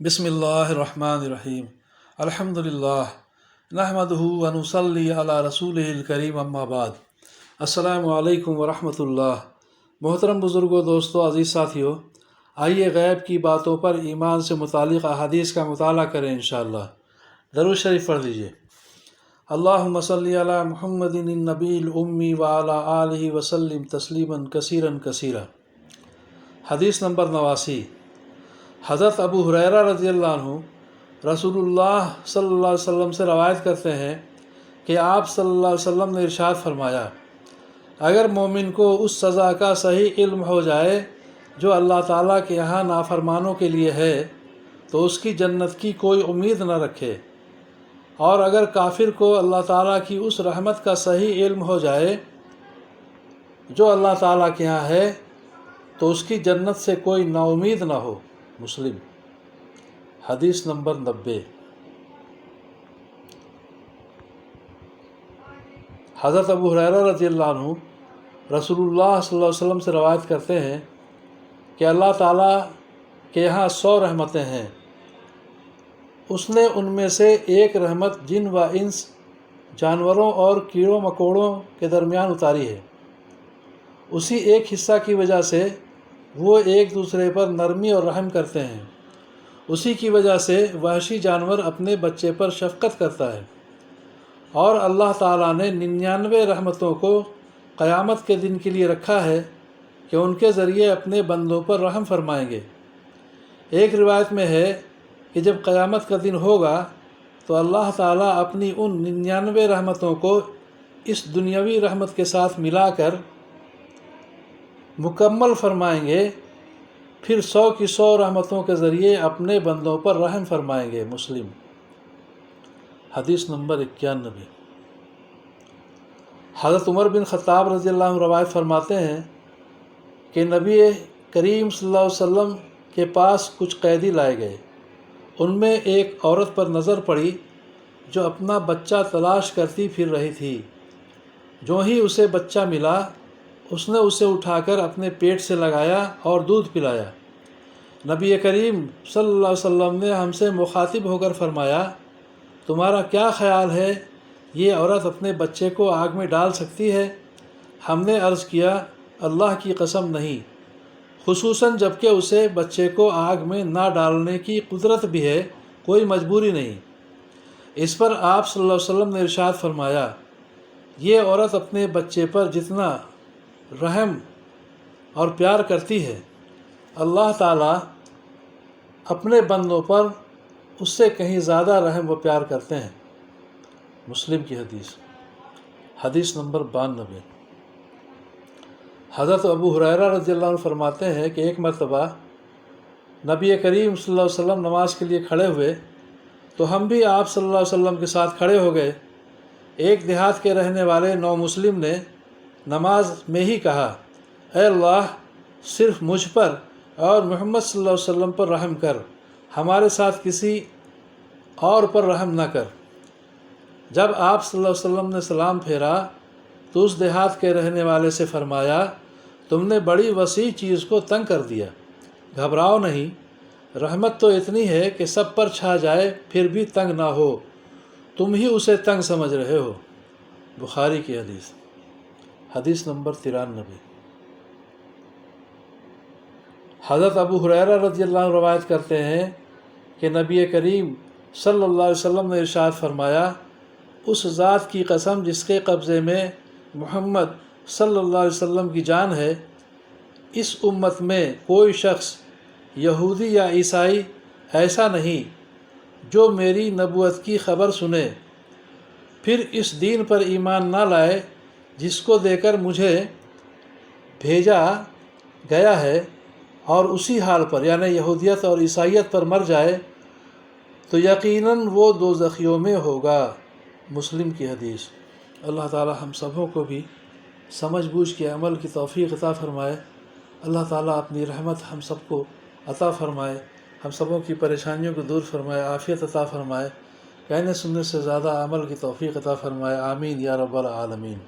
بسم اللہ الرحمن الرحیم الحمدللہ نحمدہ ونصلی علی رسولہ الکریم اما بعد۔ السلام علیکم ورحمۃ اللہ۔ محترم بزرگوں، دوستوں، عزیز ساتھیوں، آئیے غیب کی باتوں پر ایمان سے متعلق احادیث کا مطالعہ کریں انشاءاللہ۔ درود شریف پڑھ لیجیے۔ اللہم صلی علی محمد النبی الامی وعلی آلہ وسلم تسلیما کثیرا کثیرا۔ حدیث نمبر 89۔ حضرت ابو ہریرہ رضی اللہ عنہ رسول اللہ صلی اللہ علیہ وسلم سے روایت کرتے ہیں کہ آپ صلی اللہ علیہ وسلم نے ارشاد فرمایا، اگر مومن کو اس سزا کا صحیح علم ہو جائے جو اللہ تعالیٰ کے یہاں نافرمانوں کے لیے ہے تو اس کی جنت کی کوئی امید نہ رکھے، اور اگر کافر کو اللہ تعالیٰ کی اس رحمت کا صحیح علم ہو جائے جو اللہ تعالیٰ کے یہاں ہے تو اس کی جنت سے کوئی نا امید نہ ہو۔ مسلم۔ حدیث نمبر 90۔ حضرت ابو ہریرہ رضی اللہ عنہ رسول اللہ صلی اللہ علیہ وسلم سے روایت کرتے ہیں کہ اللہ تعالیٰ کے یہاں 100 رحمتیں ہیں، اس نے ان میں سے ایک رحمت جن و انس، جانوروں اور کیڑوں مکوڑوں کے درمیان اتاری ہے۔ اسی ایک حصہ کی وجہ سے وہ ایک دوسرے پر نرمی اور رحم کرتے ہیں، اسی کی وجہ سے وحشی جانور اپنے بچے پر شفقت کرتا ہے، اور اللہ تعالیٰ نے 99 رحمتوں کو قیامت کے دن کے لیے رکھا ہے کہ ان کے ذریعے اپنے بندوں پر رحم فرمائیں گے۔ ایک روایت میں ہے کہ جب قیامت کا دن ہوگا تو اللہ تعالیٰ اپنی ان 99 رحمتوں کو اس دنیاوی رحمت کے ساتھ ملا کر مکمل فرمائیں گے، پھر 100 کی 100 رحمتوں کے ذریعے اپنے بندوں پر رحم فرمائیں گے۔ مسلم۔ حدیث نمبر 91۔ حضرت عمر بن خطاب رضی اللہ عنہ روایت فرماتے ہیں کہ نبی کریم صلی اللہ علیہ وسلم کے پاس کچھ قیدی لائے گئے۔ ان میں ایک عورت پر نظر پڑی جو اپنا بچہ تلاش کرتی پھر رہی تھی۔ جو ہی اسے بچہ ملا، اس نے اسے اٹھا کر اپنے پیٹ سے لگایا اور دودھ پلایا۔ نبی کریم صلی اللہ علیہ وسلم نے ہم سے مخاطب ہو کر فرمایا، تمہارا کیا خیال ہے، یہ عورت اپنے بچے کو آگ میں ڈال سکتی ہے؟ ہم نے عرض کیا، اللہ کی قسم نہیں، خصوصاً جب کہ اسے بچے کو آگ میں نہ ڈالنے کی قدرت بھی ہے، کوئی مجبوری نہیں۔ اس پر آپ صلی اللہ علیہ وسلم نے ارشاد فرمایا، یہ عورت اپنے بچے پر جتنا رحم اور پیار کرتی ہے، اللہ تعالیٰ اپنے بندوں پر اس سے کہیں زیادہ رحم و پیار کرتے ہیں۔ مسلم کی حدیث۔ حدیث نمبر 92۔ حضرت ابو ہریرہ رضی اللہ عنہ فرماتے ہیں کہ ایک مرتبہ نبی کریم صلی اللہ علیہ وسلم نماز کے لیے کھڑے ہوئے تو ہم بھی آپ صلی اللہ علیہ وسلم کے ساتھ کھڑے ہو گئے۔ ایک دیہات کے رہنے والے نو مسلم نے نماز میں ہی کہا، اے اللہ، صرف مجھ پر اور محمد صلی اللہ علیہ وسلم پر رحم کر، ہمارے ساتھ کسی اور پر رحم نہ کر۔ جب آپ صلی اللہ علیہ وسلم نے سلام پھیرا تو اس دیہات کے رہنے والے سے فرمایا، تم نے بڑی وسیع چیز کو تنگ کر دیا، گھبراؤ نہیں، رحمت تو اتنی ہے کہ سب پر چھا جائے پھر بھی تنگ نہ ہو، تم ہی اسے تنگ سمجھ رہے ہو۔ بخاری کی حدیث۔ حدیث نمبر 93۔ حضرت ابو ہریرہ رضی اللہ عنہ روایت کرتے ہیں کہ نبی کریم صلی اللہ علیہ وسلم نے ارشاد فرمایا، اس ذات کی قسم جس کے قبضے میں محمد صلی اللہ علیہ وسلم کی جان ہے، اس امت میں کوئی شخص یہودی یا عیسائی ایسا نہیں جو میری نبوت کی خبر سنے پھر اس دین پر ایمان نہ لائے جس کو دے کر مجھے بھیجا گیا ہے، اور اسی حال پر یعنی یہودیت اور عیسائیت پر مر جائے تو یقیناً وہ دوزخیوں میں ہوگا۔ مسلم کی حدیث۔ اللہ تعالی ہم سبوں کو بھی سمجھ بوجھ کے عمل کی توفیق عطا فرمائے۔ اللہ تعالیٰ اپنی رحمت ہم سب کو عطا فرمائے، ہم سبوں کی پریشانیوں کو دور فرمائے، عافیت عطا فرمائے، کہنے سننے سے زیادہ عمل کی توفیق عطا فرمائے۔ آمین یا رب العالمین۔